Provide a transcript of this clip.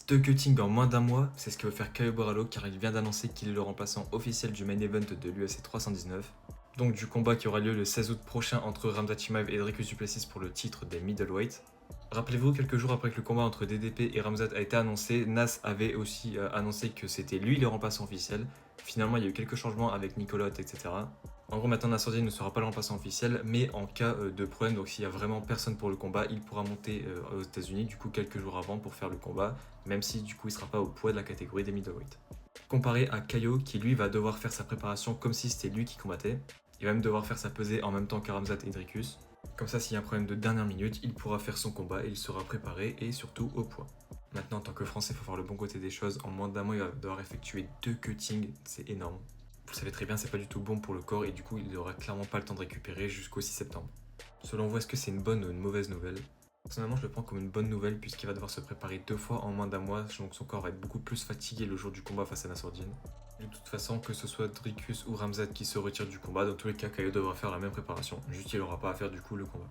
2 cuttings en moins d'un mois, c'est ce que veut faire Caio Borralho car il vient d'annoncer qu'il est le remplaçant officiel du main event de l'UFC 319. Donc du combat qui aura lieu le 16 août prochain entre Khamzat Chimaev et Dricus du Plessis pour le titre des middleweight. Rappelez-vous, quelques jours après que le combat entre DDP et Khamzat a été annoncé, Nas avait aussi annoncé que c'était lui le remplaçant officiel. Finalement, il y a eu quelques changements avec Nicolas, etc. En gros, maintenant, Nassourdine ne sera pas le remplaçant officiel, mais en cas de problème, donc s'il y a vraiment personne pour le combat, il pourra monter aux États-Unis, du coup, quelques jours avant pour faire le combat, même si du coup, il ne sera pas au poids de la catégorie des middleweight. Comparé à Caio, qui lui va devoir faire sa préparation comme si c'était lui qui combattait, il va même devoir faire sa pesée en même temps que Khamzat et Dricus. Comme ça, s'il y a un problème de dernière minute, il pourra faire son combat et il sera préparé et surtout au poids. Maintenant, en tant que Français, il faut voir le bon côté des choses. En moins d'un mois, il va devoir effectuer 2 cuttings, c'est énorme. Vous le savez très bien, c'est pas du tout bon pour le corps et du coup, il n'aura clairement pas le temps de récupérer jusqu'au 6 septembre. Selon vous, est-ce que c'est une bonne ou une mauvaise nouvelle? Personnellement, je le prends comme une bonne nouvelle puisqu'il va devoir se préparer 2 fois en moins d'un mois, donc son corps va être beaucoup plus fatigué le jour du combat face à Nassourdine. De toute façon, que ce soit Dricus ou Khamzat qui se retire du combat, dans tous les cas, Caio devra faire la même préparation, juste il n'aura pas à faire du coup le combat.